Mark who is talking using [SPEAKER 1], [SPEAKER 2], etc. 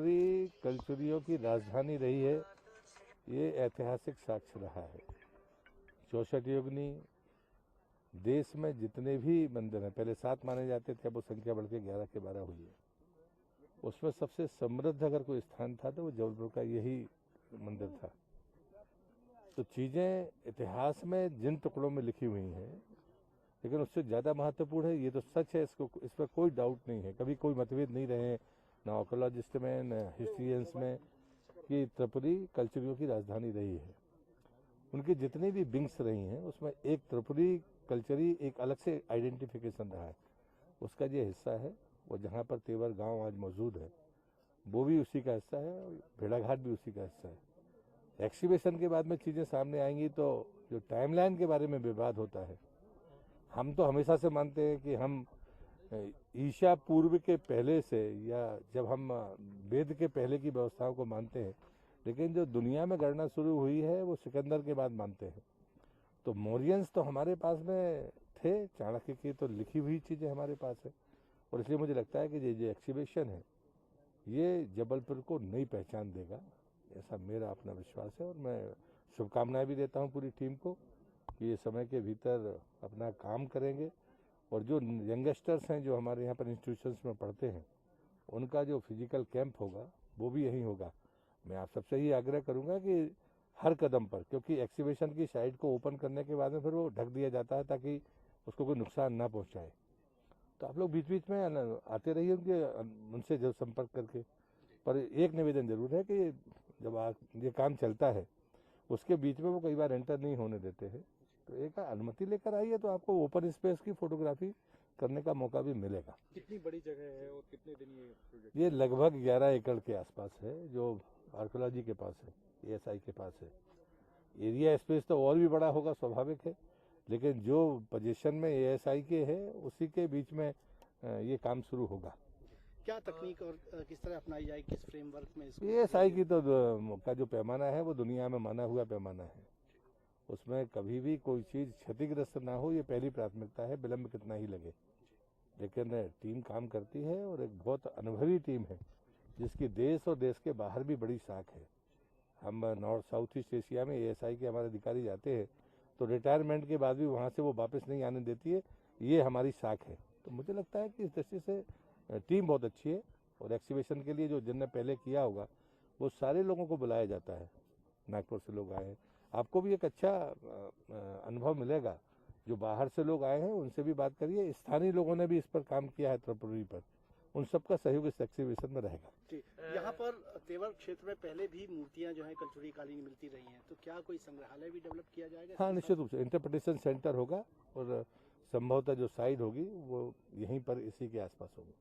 [SPEAKER 1] त्रिपुरी कल्चरियों की राजधानी रही है, ये ऐतिहासिक साक्ष्य रहा है। 64 योगिनी देश में जितने भी मंदिर हैं, पहले 7 माने जाते थे, अब वो संख्या बढ़ के 11 के 12 हुई है। उसमें सबसे समृद्ध अगर कोई स्थान था तो वो जबलपुर का यही मंदिर था। तो चीज़ें इतिहास में जिन टुकड़ों में लिखी हुई हैं, लेकिन उससे ज़्यादा महत्वपूर्ण है, ये तो सच है, इस पर कोई डाउट नहीं है, कभी कोई मतभेद नहीं रहे ना आर्कोलॉजिस्ट में न हिस्ट्रियंस में, कि त्रिपुरी कल्चरियों की राजधानी रही है। उनकी जितनी भी विंग्स रही हैं उसमें एक त्रिपुरी कल्चरी एक अलग से आइडेंटिफिकेशन रहा है, उसका ये हिस्सा है। वो जहाँ पर तेवर गांव आज मौजूद है वो भी उसी का हिस्सा है, और भेड़ाघाट भी उसी का हिस्सा है। एक्सीबिशन के बाद में चीज़ें सामने आएंगी तो जो टाइमलाइन के बारे में विवाद होता है, हम तो हमेशा से मानते हैं कि हम ईशा पूर्व के पहले से, या जब हम वेद के पहले की व्यवस्थाओं को मानते हैं, लेकिन जो दुनिया में गणना शुरू हुई है वो सिकंदर के बाद मानते हैं। तो मौर्यंस तो हमारे पास में थे, चाणक्य की तो लिखी हुई चीज़ें हमारे पास है, और इसलिए मुझे लगता है कि ये एक्सीबिशन है ये जबलपुर को नई पहचान देगा, ऐसा मेरा अपना विश्वास है। और मैं शुभकामनाएं भी देता हूं पूरी टीम को कि ये समय के भीतर अपना काम करेंगे, और जो यंगस्टर्स हैं जो हमारे यहाँ पर इंस्टीट्यूशंस में पढ़ते हैं, उनका जो फिजिकल कैंप होगा वो भी यहीं होगा। मैं आप सबसे ही आग्रह करूंगा कि हर कदम पर, क्योंकि एक्सीबिशन की साइट को ओपन करने के बाद में फिर वो ढक दिया जाता है ताकि उसको कोई नुकसान ना पहुंचाए, तो आप लोग बीच बीच में आते रहिए उनसे जब संपर्क करके। पर एक निवेदन जरूर है कि जब ये काम चलता है उसके बीच में वो कई बार एंटर नहीं होने देते हैं, तो एक अनुमति लेकर आइए तो आपको ओपन स्पेस की फोटोग्राफी करने का मौका भी मिलेगा।
[SPEAKER 2] कितनी बड़ी जगह है और कितने दिन ये प्रोजेक्ट?
[SPEAKER 1] ये लगभग 11 एकड़ के आसपास है, जो आर्कोलॉजी के पास है, एएसआई के पास है। एरिया स्पेस तो और भी बड़ा होगा, स्वाभाविक है, लेकिन जो पोजीशन में एएसआई के है उसी के बीच में ये काम शुरू होगा।
[SPEAKER 3] क्या तकनीक और किस तरह अपनाई जाए, किस फ्रेमवर्क में?
[SPEAKER 1] एएसआई की तो का जो पैमाना है वो दुनिया में माना हुआ पैमाना है, उसमें कभी भी कोई चीज़ क्षतिग्रस्त ना हो, ये पहली प्राथमिकता है, विलंब कितना ही लगे। लेकिन टीम काम करती है और एक बहुत अनुभवी टीम है जिसकी देश और देश के बाहर भी बड़ी साख है। हम नॉर्थ साउथ ईस्ट एशिया में एएसआई के हमारे अधिकारी जाते हैं तो रिटायरमेंट के बाद भी वहाँ से वो वापस नहीं आने देती है, ये हमारी साख है। तो मुझे लगता है कि इस दृष्टि से टीम बहुत अच्छी है, और एक्सीबिशन के लिए जो जिनने पहले किया होगा वो सारे लोगों को बुलाया जाता है। नागपुर से लोग आए हैं, आपको भी एक अच्छा अनुभव मिलेगा। जो बाहर से लोग आए हैं उनसे भी बात करिए, स्थानीय लोगों ने भी इस पर काम किया है त्रिपुरी पर, उन सबका सहयोग इस एक्सीबिशन में रहेगा।
[SPEAKER 3] यहाँ पर तेवर क्षेत्र में पहले भी मूर्तियां जो है कल्चुरी कालीन मिलती रही हैं, तो क्या कोई संग्रहालय भी डेवलप किया जाएगा?
[SPEAKER 1] हाँ, निश्चित रूप से इंटरप्रिटेशन सेंटर होगा, और संभवतः जो साइड होगी वो यहीं पर इसी के आसपास होगी।